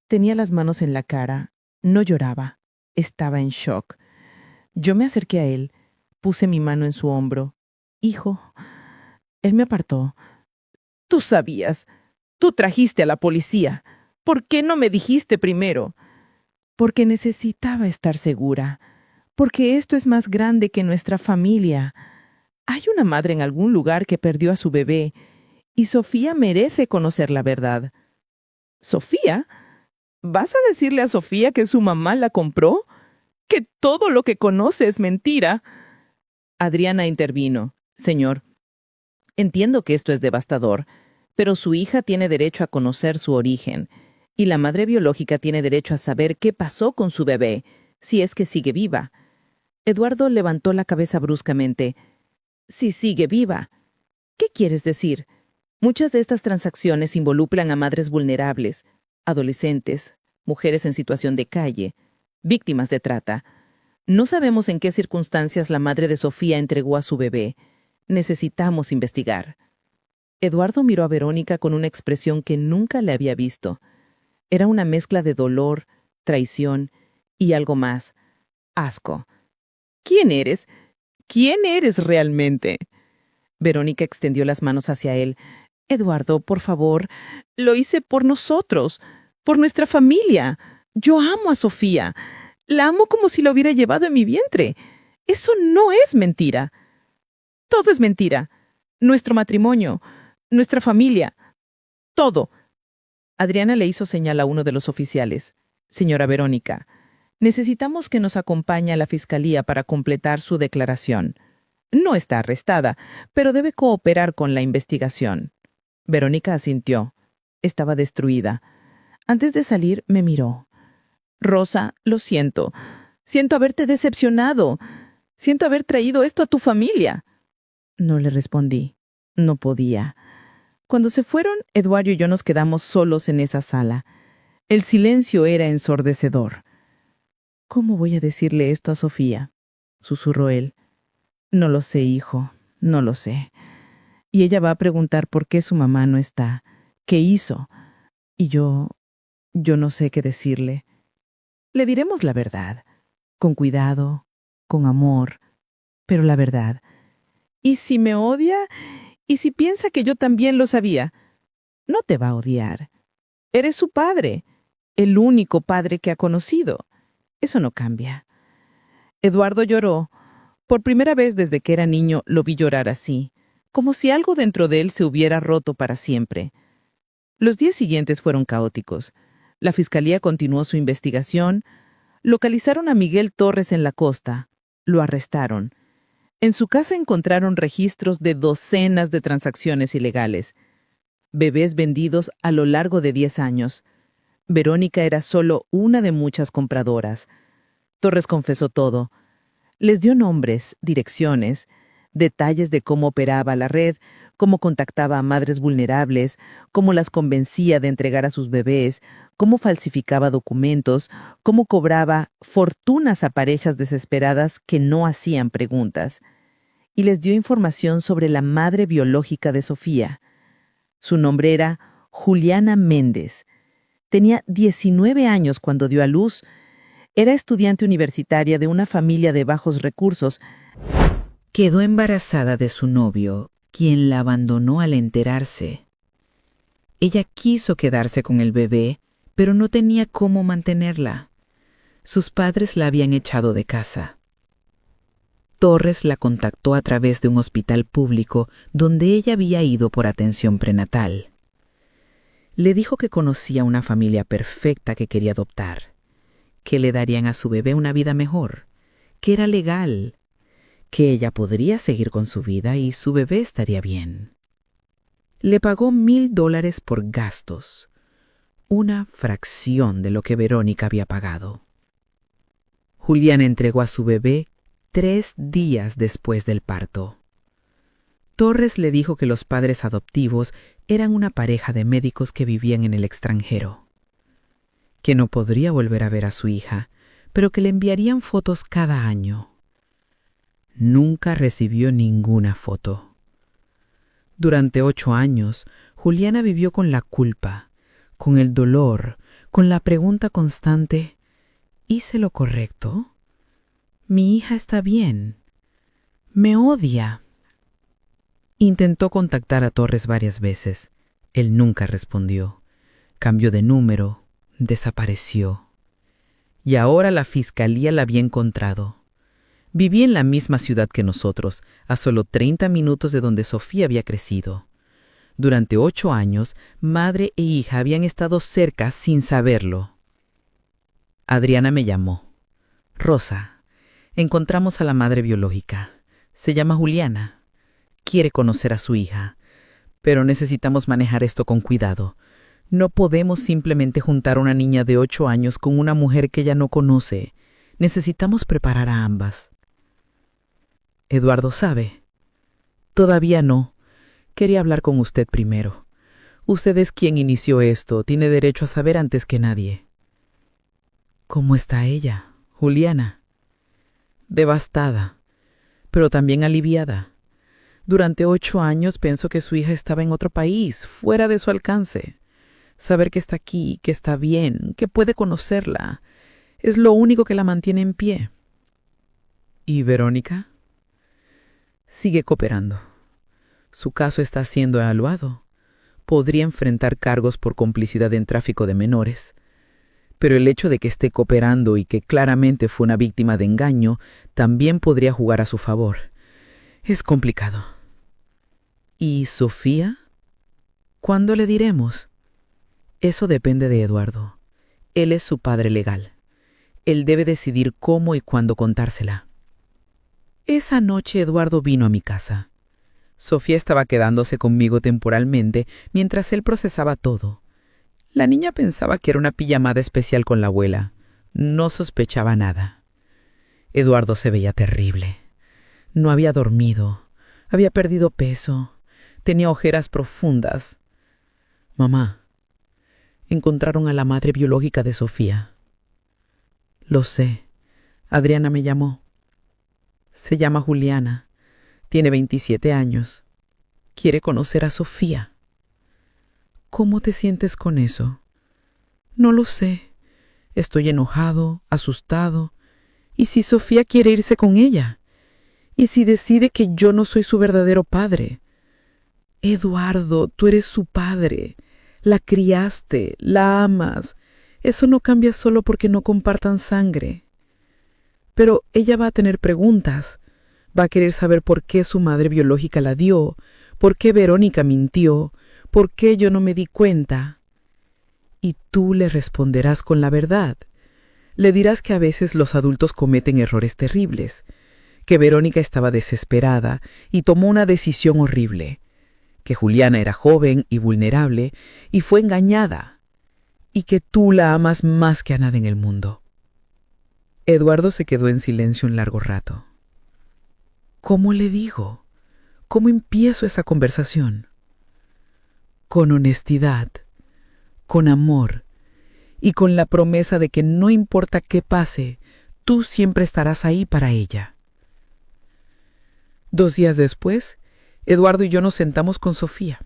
Tenía las manos en la cara. No lloraba. Estaba en shock. Yo me acerqué a él. Puse mi mano en su hombro. Hijo. Él me apartó. Tú sabías. Tú trajiste a la policía. ¿Por qué no me dijiste primero? Porque necesitaba estar segura. Porque esto es más grande que nuestra familia. Hay una madre en algún lugar que perdió a su bebé, y Sofía merece conocer la verdad. ¿Sofía? ¿Vas a decirle a Sofía que su mamá la compró? ¿Que todo lo que conoce es mentira? Adriana intervino. Señor, entiendo que esto es devastador, pero su hija tiene derecho a conocer su origen, y la madre biológica tiene derecho a saber qué pasó con su bebé, si es que sigue viva. Eduardo levantó la cabeza bruscamente. Si sigue viva. ¿Qué quieres decir? Muchas de estas transacciones involucran a madres vulnerables, adolescentes, mujeres en situación de calle, víctimas de trata. No sabemos en qué circunstancias la madre de Sofía entregó a su bebé. Necesitamos investigar. Eduardo miró a Verónica con una expresión que nunca le había visto. Era una mezcla de dolor, traición y algo más. Asco. ¿Quién eres? ¿Quién eres realmente? Verónica extendió las manos hacia él. Eduardo, por favor, lo hice por nosotros, por nuestra familia. Yo amo a Sofía. La amo como si la hubiera llevado en mi vientre. Eso no es mentira. Todo es mentira. Nuestro matrimonio, nuestra familia, todo. Adriana le hizo señal a uno de los oficiales. Señora Verónica, necesitamos que nos acompañe a la fiscalía para completar su declaración. No está arrestada, pero debe cooperar con la investigación. Verónica asintió. Estaba destruida. Antes de salir, me miró. Rosa, lo siento. Siento haberte decepcionado. Siento haber traído esto a tu familia. No le respondí. No podía. Cuando se fueron, Eduardo y yo nos quedamos solos en esa sala. El silencio era ensordecedor. ¿Cómo voy a decirle esto a Sofía?, susurró él. No lo sé, hijo, no lo sé. Y ella va a preguntar por qué su mamá no está, qué hizo. Y yo no sé qué decirle. Le diremos la verdad, con cuidado, con amor, pero la verdad. ¿Y si me odia? ¿Y si piensa que yo también lo sabía? No te va a odiar. Eres su padre, el único padre que ha conocido. Eso no cambia. Eduardo lloró. Por primera vez desde que era niño lo vi llorar así, como si algo dentro de él se hubiera roto para siempre. Los días siguientes fueron caóticos. La fiscalía continuó su investigación. Localizaron a Miguel Torres en la costa. Lo arrestaron. En su casa encontraron registros de docenas de transacciones ilegales. Bebés vendidos a lo largo de 10 años. Verónica era solo una de muchas compradoras. Torres confesó todo. Les dio nombres, direcciones, detalles de cómo operaba la red, cómo contactaba a madres vulnerables, cómo las convencía de entregar a sus bebés, cómo falsificaba documentos, cómo cobraba fortunas a parejas desesperadas que no hacían preguntas. Y les dio información sobre la madre biológica de Sofía. Su nombre era Juliana Méndez. Tenía 19 años cuando dio a luz. Era estudiante universitaria de una familia de bajos recursos. Quedó embarazada de su novio, quien la abandonó al enterarse. Ella quiso quedarse con el bebé, pero no tenía cómo mantenerla. Sus padres la habían echado de casa. Torres la contactó a través de un hospital público donde ella había ido por atención prenatal. Le dijo que conocía una familia perfecta que quería adoptar, que le darían a su bebé una vida mejor, que era legal, que ella podría seguir con su vida y su bebé estaría bien. Le pagó $1,000 por gastos, una fracción de lo que Verónica había pagado. Juliana entregó a su bebé 3 días después del parto. Torres le dijo que los padres adoptivos eran una pareja de médicos que vivían en el extranjero, que no podría volver a ver a su hija, pero que le enviarían fotos cada año. Nunca recibió ninguna foto. Durante 8 años, Juliana vivió con la culpa, con el dolor, con la pregunta constante: ¿hice lo correcto? ¿Mi hija está bien? ¿Me odia? Intentó contactar a Torres varias veces. Él nunca respondió. Cambió de número, desapareció. Y ahora la fiscalía la había encontrado. Vivía en la misma ciudad que nosotros, a solo 30 minutos de donde Sofía había crecido. Durante 8 años, madre e hija habían estado cerca sin saberlo. Adriana me llamó. Rosa, encontramos a la madre biológica. Se llama Juliana. Quiere conocer a su hija, pero necesitamos manejar esto con cuidado. No podemos simplemente juntar a una niña de 8 años con una mujer que ella no conoce. Necesitamos preparar a ambas. ¿Eduardo sabe? Todavía no. Quería hablar con usted primero. Usted es quien inició esto. Tiene derecho a saber antes que nadie. ¿Cómo está ella, Juliana? Devastada, pero también aliviada. Durante 8 años pensó que su hija estaba en otro país, fuera de su alcance. Saber que está aquí, que está bien, que puede conocerla, es lo único que la mantiene en pie. ¿Y Verónica? Sigue cooperando. Su caso está siendo evaluado. Podría enfrentar cargos por complicidad en tráfico de menores. Pero el hecho de que esté cooperando y que claramente fue una víctima de engaño también podría jugar a su favor. Es complicado. ¿Y Sofía? ¿Cuándo le diremos? Eso depende de Eduardo. Él es su padre legal. Él debe decidir cómo y cuándo contársela. Esa noche Eduardo vino a mi casa. Sofía estaba quedándose conmigo temporalmente mientras él procesaba todo. La niña pensaba que era una pijamada especial con la abuela. No sospechaba nada. Eduardo se veía terrible. No había dormido. Había perdido peso. Tenía ojeras profundas. Mamá, encontraron a la madre biológica de Sofía. Lo sé. Adriana me llamó. Se llama Juliana. Tiene 27 años. Quiere conocer a Sofía. ¿Cómo te sientes con eso? No lo sé. Estoy enojado, asustado. ¿Y si Sofía quiere irse con ella? ¿Y si decide que yo no soy su verdadero padre? Eduardo, tú eres su padre. La criaste, la amas. Eso no cambia solo porque no compartan sangre. Pero ella va a tener preguntas. Va a querer saber por qué su madre biológica la dio, por qué Verónica mintió, por qué yo no me di cuenta. Y tú le responderás con la verdad. Le dirás que a veces los adultos cometen errores terribles, que Verónica estaba desesperada y tomó una decisión horrible, que Juliana era joven y vulnerable y fue engañada, y que tú la amas más que a nada en el mundo. Eduardo se quedó en silencio un largo rato. ¿Cómo le digo? ¿Cómo empiezo esa conversación? Con honestidad, con amor y con la promesa de que no importa qué pase, tú siempre estarás ahí para ella. 2 días después, Eduardo y yo nos sentamos con Sofía.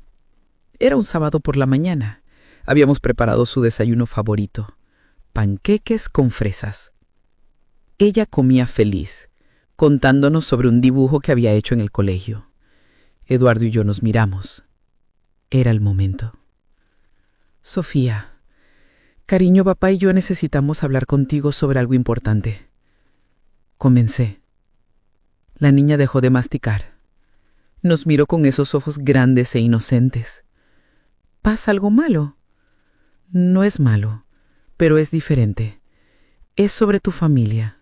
Era un sábado por la mañana. Habíamos preparado su desayuno favorito, panqueques con fresas. Ella comía feliz, contándonos sobre un dibujo que había hecho en el colegio. Eduardo y yo nos miramos. Era el momento. Sofía, cariño, papá y yo necesitamos hablar contigo sobre algo importante. Comencé. La niña dejó de masticar. Nos miró con esos ojos grandes e inocentes. ¿Pasa algo malo? No es malo, pero es diferente. Es sobre tu familia.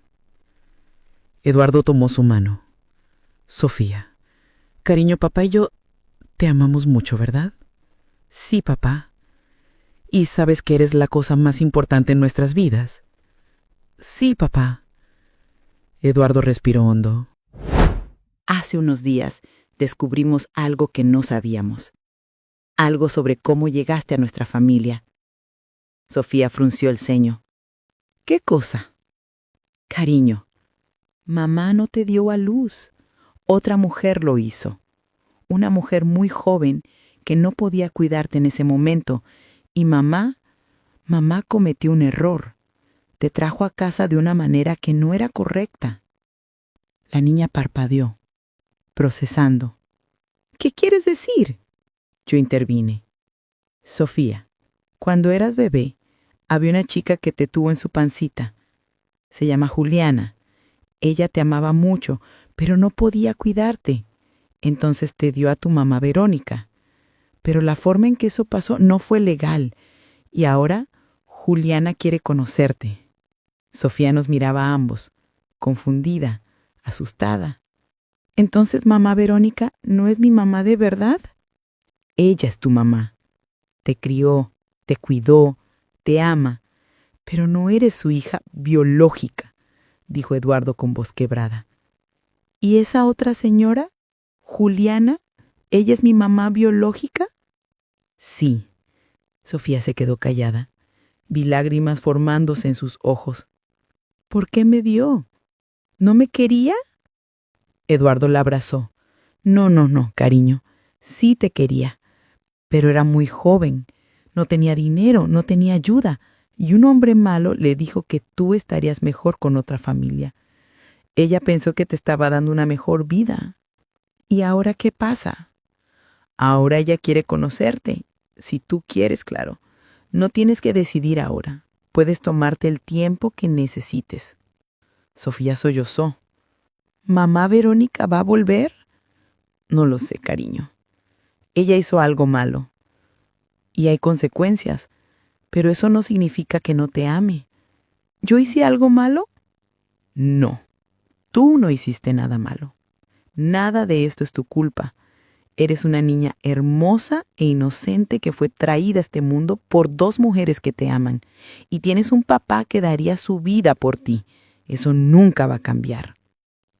Eduardo tomó su mano. Sofía, cariño, papá y yo te amamos mucho, ¿verdad? Sí, papá. ¿Y sabes que eres la cosa más importante en nuestras vidas? Sí, papá. Eduardo respiró hondo. Hace unos días descubrimos algo que no sabíamos. Algo sobre cómo llegaste a nuestra familia. Sofía frunció el ceño. ¿Qué cosa? Cariño, mamá no te dio a luz. Otra mujer lo hizo. Una mujer muy joven que no podía cuidarte en ese momento. Y mamá cometió un error. Te trajo a casa de una manera que no era correcta. La niña parpadeó, procesando. ¿Qué quieres decir? Yo intervine. Sofía, cuando eras bebé, había una chica que te tuvo en su pancita. Se llama Juliana. Ella te amaba mucho, pero no podía cuidarte. Entonces te dio a tu mamá Verónica. Pero la forma en que eso pasó no fue legal. Y ahora Juliana quiere conocerte. Sofía nos miraba a ambos, confundida, asustada. ¿Entonces mamá Verónica no es mi mamá de verdad? Ella es tu mamá. Te crió, te cuidó, te ama, pero no eres su hija biológica, dijo Eduardo con voz quebrada. ¿Y esa otra señora, Juliana, ella es mi mamá biológica? Sí. Sofía se quedó callada. Vi lágrimas formándose en sus ojos. ¿Por qué me dio? ¿No me quería? Eduardo la abrazó. No, cariño. Sí te quería. Pero era muy joven. No tenía dinero, no tenía ayuda. Y un hombre malo le dijo que tú estarías mejor con otra familia. Ella pensó que te estaba dando una mejor vida. ¿Y ahora qué pasa? Ahora ella quiere conocerte. Si tú quieres, claro. No tienes que decidir ahora. Puedes tomarte el tiempo que necesites. Sofía sollozó. ¿Mamá Verónica va a volver? No lo sé, cariño. Ella hizo algo malo. Y hay consecuencias. Pero eso no significa que no te ame. ¿Yo hice algo malo? No. Tú no hiciste nada malo. Nada de esto es tu culpa. Eres una niña hermosa e inocente que fue traída a este mundo por dos mujeres que te aman. Y tienes un papá que daría su vida por ti. Eso nunca va a cambiar.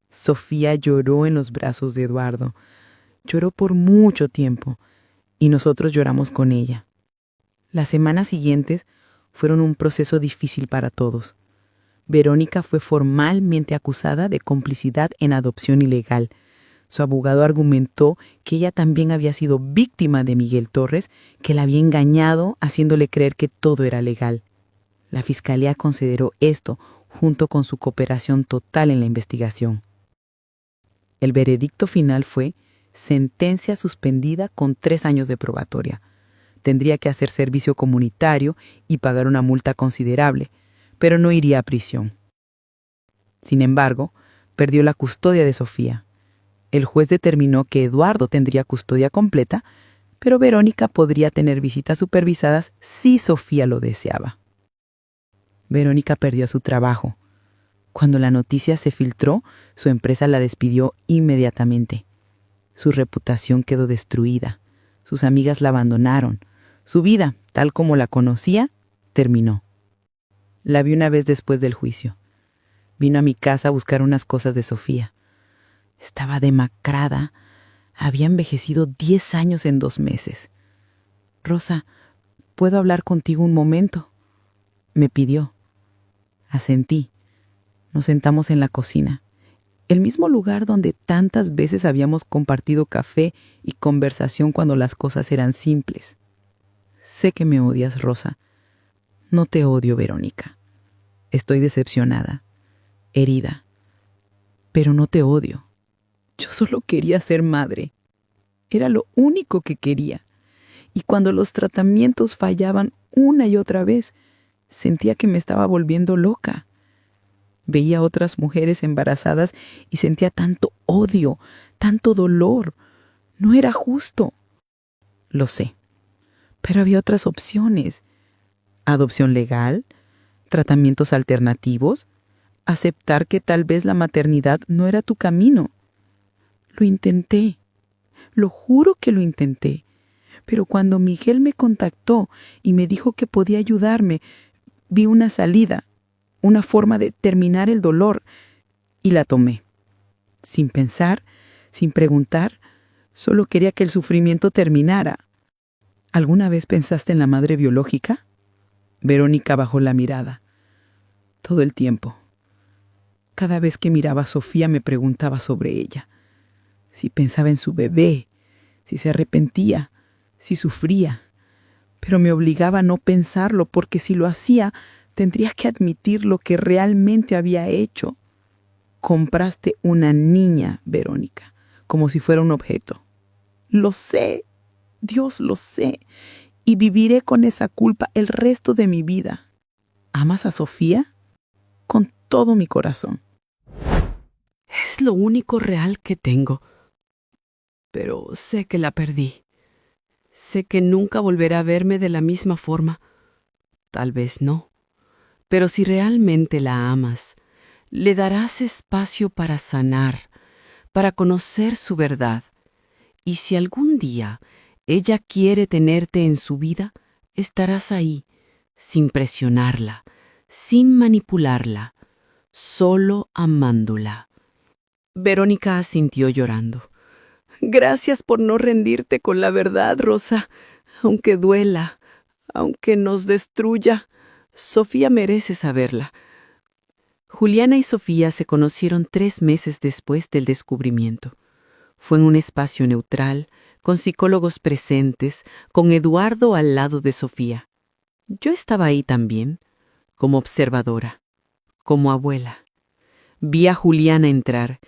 Sofía lloró en los brazos de Eduardo. Lloró por mucho tiempo y nosotros lloramos con ella. Las semanas siguientes fueron un proceso difícil para todos. Verónica fue formalmente acusada de complicidad en adopción ilegal. Su abogado argumentó que ella también había sido víctima de Miguel Torres, que la había engañado haciéndole creer que todo era legal. La fiscalía consideró esto junto con su cooperación total en la investigación. El veredicto final fue sentencia suspendida con 3 años de probatoria. Tendría que hacer servicio comunitario y pagar una multa considerable, pero no iría a prisión. Sin embargo, perdió la custodia de Sofía. El juez determinó que Eduardo tendría custodia completa, pero Verónica podría tener visitas supervisadas si Sofía lo deseaba. Verónica perdió su trabajo. Cuando la noticia se filtró, su empresa la despidió inmediatamente. Su reputación quedó destruida. Sus amigas la abandonaron. Su vida, tal como la conocía, terminó. La vi una vez después del juicio. Vino a mi casa a buscar unas cosas de Sofía. Estaba demacrada. Había envejecido 10 años en 2 meses. Rosa, ¿puedo hablar contigo un momento? Me pidió. Asentí. Nos sentamos en la cocina, el mismo lugar donde tantas veces habíamos compartido café y conversación cuando las cosas eran simples. Sé que me odias, Rosa. No te odio, Verónica. Estoy decepcionada, herida, pero no te odio. Yo solo quería ser madre. Era lo único que quería. Y cuando los tratamientos fallaban una y otra vez, sentía que me estaba volviendo loca. Veía a otras mujeres embarazadas y sentía tanto odio, tanto dolor. No era justo. Lo sé. Pero había otras opciones. Adopción legal, tratamientos alternativos, aceptar que tal vez la maternidad no era tu camino. Lo intenté. Lo juro que lo intenté. Pero cuando Miguel me contactó y me dijo que podía ayudarme, vi una salida. Una forma de terminar el dolor. y la tomé. Sin pensar, sin preguntar, solo quería que el sufrimiento terminara. ¿Alguna vez pensaste en la madre biológica? Verónica bajó la mirada. Todo el tiempo. Cada vez que miraba a Sofía me preguntaba sobre ella. Si pensaba en su bebé, si se arrepentía, si sufría. Pero me obligaba a no pensarlo porque si lo hacía, tendría que admitir lo que realmente había hecho. Compraste una niña, Verónica, como si fuera un objeto. Lo sé, Dios lo sé, y viviré con esa culpa el resto de mi vida. ¿Amas a Sofía? Con todo mi corazón. Es lo único real que tengo. Pero sé que la perdí. Sé que nunca volverá a verme de la misma forma. Tal vez no. Pero si realmente la amas, le darás espacio para sanar, para conocer su verdad. Y si algún día ella quiere tenerte en su vida, estarás ahí, sin presionarla, sin manipularla, solo amándola. Verónica asintió llorando. Gracias por no rendirte con la verdad, Rosa. Aunque duela, aunque nos destruya, Sofía merece saberla. Juliana y Sofía se conocieron 3 meses después del descubrimiento. Fue en un espacio neutral, con psicólogos presentes, con Eduardo al lado de Sofía. Yo estaba ahí también, como observadora, como abuela. Vi a Juliana entrar.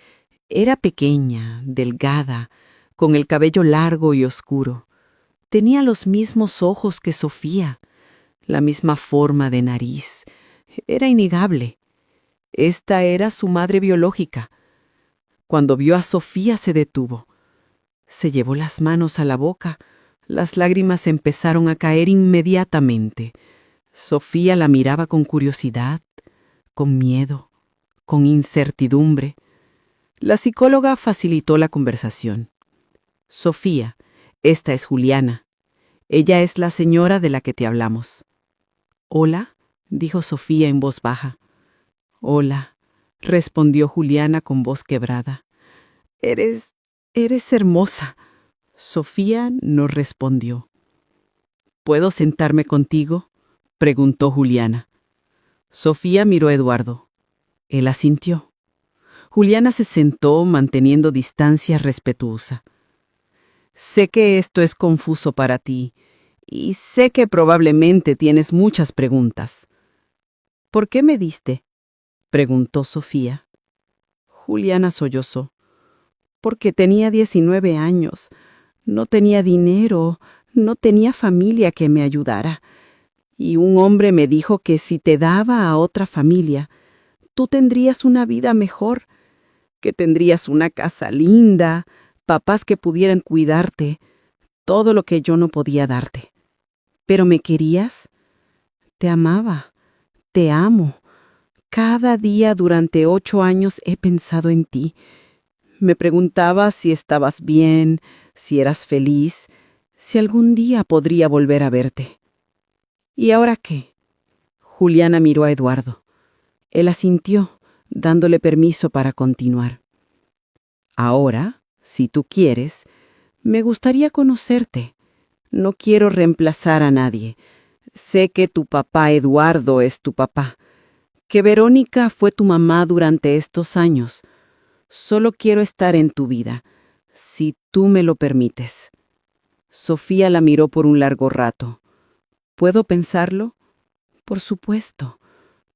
Era pequeña, delgada, con el cabello largo y oscuro. Tenía los mismos ojos que Sofía, la misma forma de nariz. Era innegable. Esta era su madre biológica. Cuando vio a Sofía se detuvo. Se llevó las manos a la boca. Las lágrimas empezaron a caer inmediatamente. Sofía la miraba con curiosidad, con miedo, con incertidumbre. La psicóloga facilitó la conversación. Sofía, esta es Juliana. Ella es la señora de la que te hablamos. Hola, dijo Sofía en voz baja. Hola, respondió Juliana con voz quebrada. Eres hermosa. Sofía no respondió. ¿Puedo sentarme contigo?, preguntó Juliana. Sofía miró a Eduardo. Él asintió. Juliana se sentó manteniendo distancia respetuosa. Sé que esto es confuso para ti y sé que probablemente tienes muchas preguntas. ¿Por qué me diste?, preguntó Sofía. Juliana sollozó. Porque tenía 19 años. No tenía dinero, no tenía familia que me ayudara. Y un hombre me dijo que si te daba a otra familia, tú tendrías una vida mejor, que tendrías una casa linda, papás que pudieran cuidarte, todo lo que yo no podía darte. ¿Pero me querías? Te amaba, te amo. Cada día durante 8 años he pensado en ti. Me preguntaba si estabas bien, si eras feliz, si algún día podría volver a verte. ¿Y ahora qué? Juliana miró a Eduardo. Él asintió, dándole permiso para continuar. Ahora, si tú quieres, me gustaría conocerte. No quiero reemplazar a nadie. Sé que tu papá Eduardo es tu papá, que Verónica fue tu mamá durante estos años. Solo quiero estar en tu vida, si tú me lo permites. Sofía la miró por un largo rato. ¿Puedo pensarlo? Por supuesto.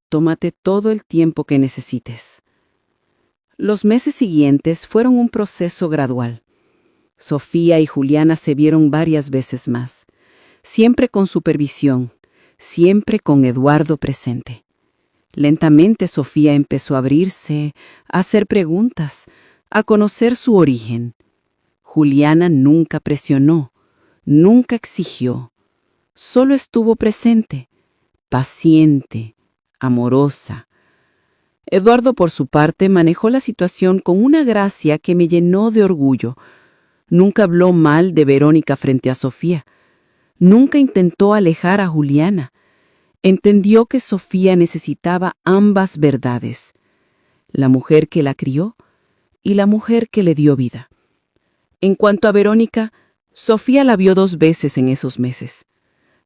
Tómate todo el tiempo que necesites. Los meses siguientes fueron un proceso gradual. Sofía y Juliana se vieron varias veces más, siempre con supervisión, siempre con Eduardo presente. Lentamente Sofía empezó a abrirse, a hacer preguntas, a conocer su origen. Juliana nunca presionó, nunca exigió, solo estuvo presente, paciente, amorosa. Eduardo, por su parte, manejó la situación con una gracia que me llenó de orgullo. Nunca habló mal de Verónica frente a Sofía. Nunca intentó alejar a Juliana. Entendió que Sofía necesitaba ambas verdades. la mujer que la crió y la mujer que le dio vida. En cuanto a Verónica, Sofía la vio 2 veces en esos meses.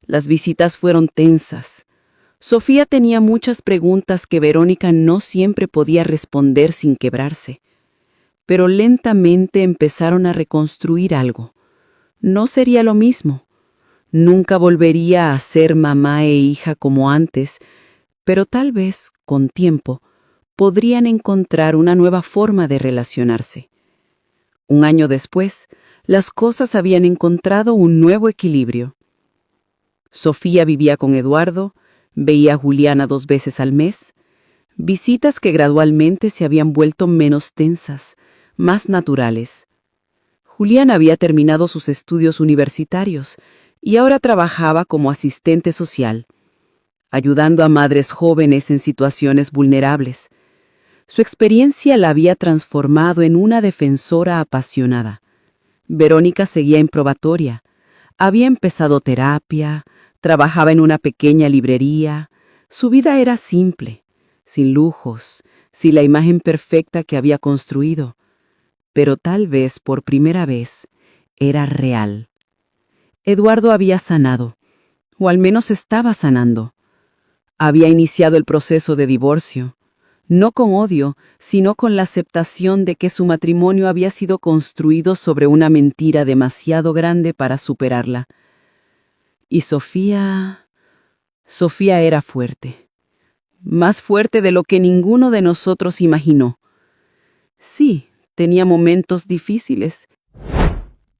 Las visitas fueron tensas. Sofía tenía muchas preguntas que Verónica no siempre podía responder sin quebrarse. Pero lentamente empezaron a reconstruir algo. No sería lo mismo. Nunca volvería a ser mamá e hija como antes, pero tal vez, con tiempo, podrían encontrar una nueva forma de relacionarse. 1 año después, las cosas habían encontrado un nuevo equilibrio. Sofía vivía con Eduardo, veía a Juliana 2 veces al mes, visitas que gradualmente se habían vuelto menos tensas, más naturales. Juliana había terminado sus estudios universitarios y ahora trabajaba como asistente social, ayudando a madres jóvenes en situaciones vulnerables. Su experiencia la había transformado en una defensora apasionada. Verónica seguía en probatoria. Había empezado terapia, trabajaba en una pequeña librería. Su vida era simple, sin lujos, sin la imagen perfecta que había construido. Pero tal vez por primera vez era real. Eduardo había sanado, o al menos estaba sanando. Había iniciado el proceso de divorcio, no con odio, sino con la aceptación de que su matrimonio había sido construido sobre una mentira demasiado grande para superarla. Y Sofía era fuerte, más fuerte de lo que ninguno de nosotros imaginó. Sí, tenía momentos difíciles,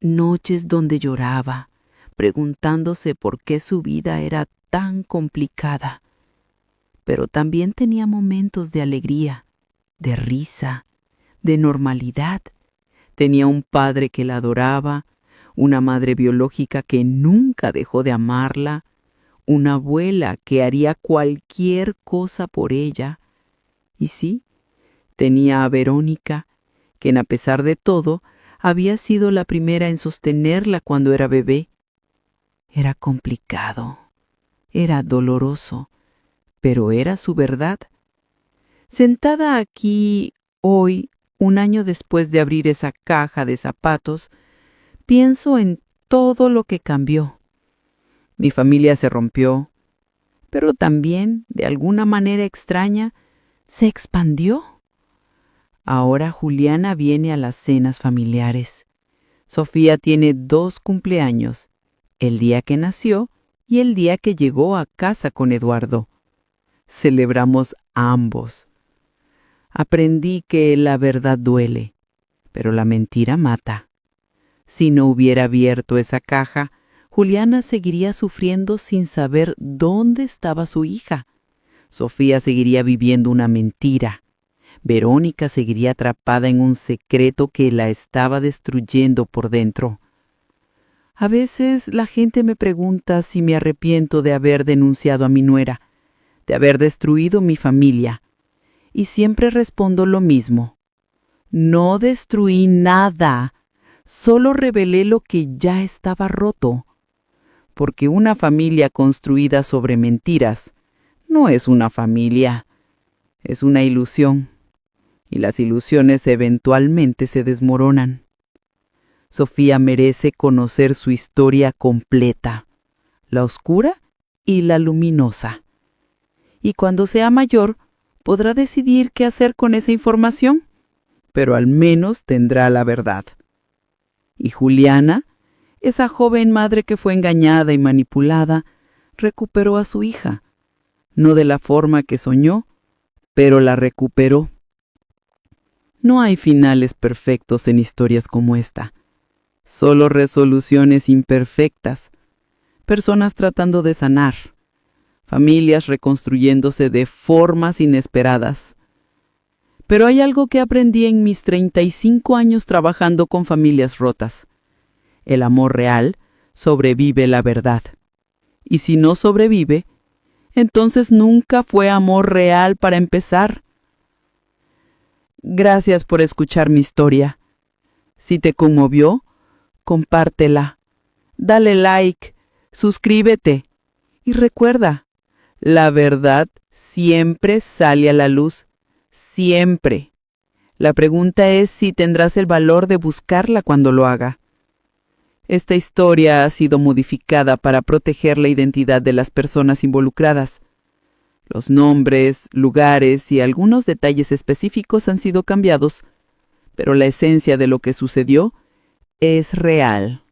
noches donde lloraba, preguntándose por qué su vida era tan complicada. Pero también tenía momentos de alegría, de risa, de normalidad. Tenía un padre que la adoraba, una madre biológica que nunca dejó de amarla, una abuela que haría cualquier cosa por ella. Y sí, tenía a Verónica, quien a pesar de todo, había sido la primera en sostenerla cuando era bebé. Era complicado, era doloroso, pero era su verdad. Sentada aquí, hoy, 1 año después de abrir esa caja de zapatos, pienso en todo lo que cambió. Mi familia se rompió, pero también, de alguna manera extraña, se expandió. Ahora Juliana viene a las cenas familiares. Sofía tiene 2 cumpleaños, el día que nació y el día que llegó a casa con Eduardo. Celebramos ambos. Aprendí que la verdad duele, pero la mentira mata. Si no hubiera abierto esa caja, Juliana seguiría sufriendo sin saber dónde estaba su hija. Sofía seguiría viviendo una mentira. Verónica seguiría atrapada en un secreto que la estaba destruyendo por dentro. A veces la gente me pregunta si me arrepiento de haber denunciado a mi nuera, de haber destruido mi familia. Y siempre respondo lo mismo. No destruí nada, solo revelé lo que ya estaba roto. Porque una familia construida sobre mentiras no es una familia, es una ilusión. Y las ilusiones eventualmente se desmoronan. Sofía merece conocer su historia completa, la oscura y la luminosa. Y cuando sea mayor, podrá decidir qué hacer con esa información, pero al menos tendrá la verdad. Y Juliana, esa joven madre que fue engañada y manipulada, recuperó a su hija, no de la forma que soñó, pero la recuperó. No hay finales perfectos en historias como esta, solo resoluciones imperfectas, personas tratando de sanar, familias reconstruyéndose de formas inesperadas. Pero hay algo que aprendí en mis 35 años trabajando con familias rotas. El amor real sobrevive la verdad. Y si no sobrevive, entonces nunca fue amor real para empezar. Gracias por escuchar mi historia. Si te conmovió, compártela, dale like, suscríbete y recuerda, la verdad siempre sale a la luz Siempre. La pregunta es si tendrás el valor de buscarla cuando lo haga. Esta historia ha sido modificada para proteger la identidad de las personas involucradas. Los nombres, lugares y algunos detalles específicos han sido cambiados, pero la esencia de lo que sucedió es real.